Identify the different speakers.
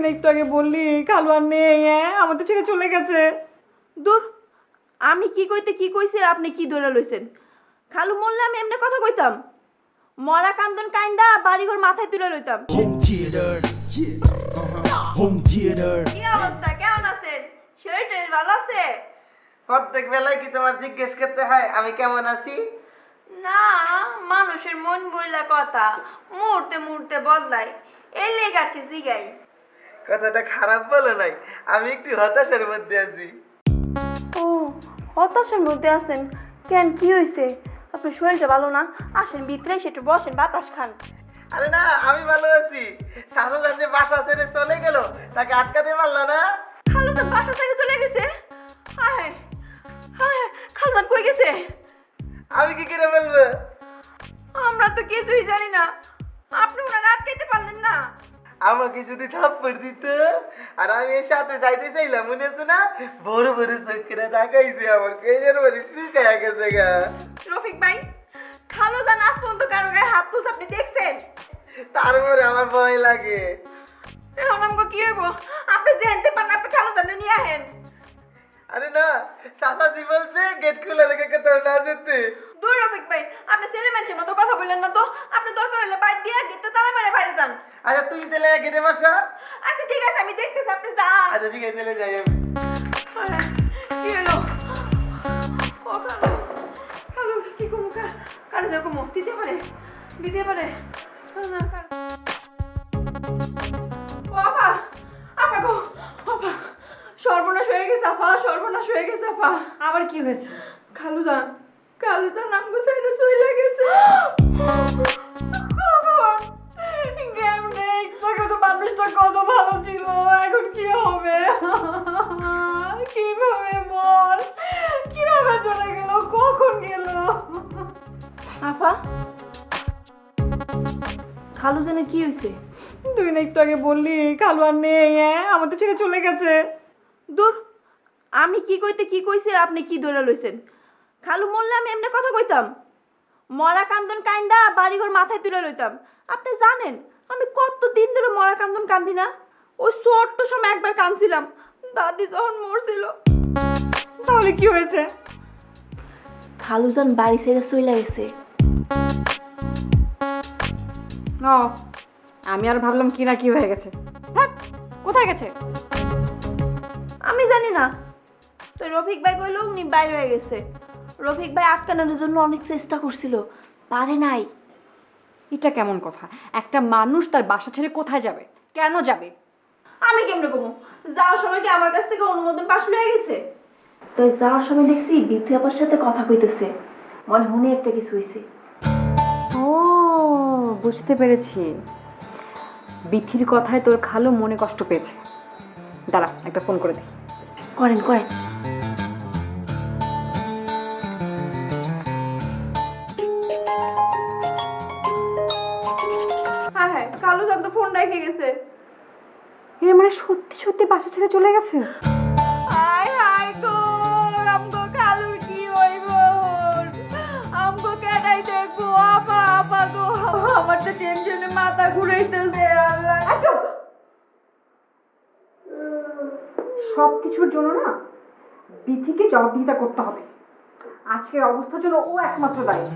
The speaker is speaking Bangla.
Speaker 1: না একটু আগে বললি খালু আর নেই, হ্যাঁ আমাদের ছেড়ে চলে গেছে।
Speaker 2: দূর, আমি কি কইতে কি কইছি আর আপনি কি ধরে লইছেন? খালু মরলে আমি এমনি কথা কইতাম? মরা কান্দন কাইন্দা বাড়িঘর মাথায় তুলে লইতাম। কি অবস্থা, কেমন আছেন? শরীর টরীর ভালো আছে?
Speaker 3: প্রত্যেক বেলায় কি তোমার জিজ্ঞেস করতে হয় আমি কেমন আছি?
Speaker 2: না, মানুষের মন বইলা কথা মুহূর্তে মুহূর্তে বদলায়, এই লেগে আর কি জিগাই।
Speaker 3: কথাটা খারাপ বলো নাই, আমি একটু হতাশার মধ্যে আছি।
Speaker 2: ও, হতাশার মধ্যে আছেন কেন? কি হয়েছে? আপনার শরীরটা ভালো না? আসেন ভিতরে এসে একটু বসেন, বাতাস খান।
Speaker 3: আরে না, আমি ভালো আছি। শাশুড়ি যে বাসা ছেড়ে চলে গেল, তাকে আটকাতে পারলো না।
Speaker 2: খালু তো বাসা থেকে চলে গেছে। হায় হায়, খালুদান কই গেছে?
Speaker 3: আমি কি করে বলবো?
Speaker 2: আমরা তো কিছুই জানি না। আপনি ওনারা আটকাইতে পারলেন না?
Speaker 3: আমাকে যদি থাপ্পড় দিত আর আমি এর সাথে যাইতে চাইলাম, মনে আছে না? বড় বড় চোখেরা তাকাইছে আমার, কেজের বাড়ি শুকায়া গেছে গা।
Speaker 2: রফিক ভাই, খালুদান আজ পর্যন্ত কারো গায়ে হাত তুলতে আপনি দেখছেন?
Speaker 3: তারপরে আমার ভয় লাগে।
Speaker 2: এখন আমাকে কি হইব? আপনি জানতে পারেন, আপনি খালুদানে নিয়ে আহেন।
Speaker 3: আরে না, চাচাজি বলছে গেট খুলে রেখে কোথাও না যেতে।
Speaker 2: দূর রফিক ভাই, আপনি ছেলে মানুষের মতো কথা বললেন না তো। আপনি দরকার হলে বাইরে দিয়ে গেটটা তালা মেরে বাইরে যান।
Speaker 3: আচ্ছা তুমি তাহলে গেটে বসা।
Speaker 2: আচ্ছা ঠিক আছে, আমি দেখতেছি, আপনি যান।
Speaker 3: আচ্ছা ঠিক আছে, তাহলে যাই আমি।
Speaker 2: আরে, কি হলো? ও খালু, খালু কি করবো? কারে যাবো? দিতে পারে, দিতে পারে না। ও আপা, আপা গো, আপা সর্বনাশ হয়ে গেছে আপা, সর্বনাশ হয়ে গেছে আপা।
Speaker 1: আবার কি হয়েছে?
Speaker 2: খালুদান, খালুদান আমগো সাইডে চলে গেছে।
Speaker 1: কেমনে একটু তো মানুষটা কত ভালো ছিল, এখন কি হবে? কিভাবে বল, কিভাবে চলে গেল, কখন গেল?
Speaker 2: আপা, খালুদানের কি হয়েছে?
Speaker 1: তুই না একটু আগে বললি খালু আর নেই, হ্যাঁ আমাদের ছেড়ে চলে গেছে।
Speaker 2: দূর, আমি কি কইতে কি কইছি আর আপনি কি ধরে লইছেন? খালু মরলে আমি এমনি কথা কইতাম? মরা কান্দন কাইন্দা বাড়িঘর মাথায় তুলে লইতাম। আপনি জানেন আমি কত দিন ধরে মরা কান্দন কান্দি না? ওই ছোট্ট সময় একবার কাঁদছিলাম, দাদি যখন মরছিল।
Speaker 1: তাহলে কি হয়েছে?
Speaker 2: খালুজান বাড়ি ছেড়ে চলে গেছে।
Speaker 1: ও, আমি আর ভাবলাম কি না কি হয়ে গেছে। হ্যাঁ, কোথায় গেছে?
Speaker 2: আমি জানি না। তো রফিক ভাই কইলো উনি বাইরে হয়ে গেছে। রফিক ভাই আটকানোর জন্য অনেক চেষ্টা করছিল, পারে নাই।
Speaker 1: এটা কেমন কথা? একটা মানুষ তার বাসা ছেড়ে কোথায় যাবে, কেন যাবে?
Speaker 2: আমি কেমনে কমু? যাওয়ার সময় কি আমার কাছ থেকে অনুমোদন পাশ হয়ে গেছে? তো যাওয়ার সময় দেখছি বিথি আপার সাথে কথা কইতেছে, মনে হুনে একটা কিছু হইছে।
Speaker 1: ও, বুঝতে পেরেছি। বিথির কথায় তোর খালু মনে কষ্ট পেয়েছে। দাঁড়া, একটা ফোন করে দে।
Speaker 2: করেন করেন। হ্যাঁ হ্যাঁ, কালু জান তো ফোন রেখে গেছে।
Speaker 1: এর মানে সত্যি সত্যি বাসা ছেড়ে চলে গেছে?
Speaker 2: আয় হায় গো, আমগো কালুর কি হইব? আমগো কেডাই দেখবো? আপা আপা গো, আমার তো টেনশনে মাথা ঘুরাইতেছে। আল্লাহ,
Speaker 1: সবকিছুর জন্য না বিথিকে জবাবদিহিতা করতে হবে। আজকের অবস্থার জন্য ও একমাত্র দায়ী।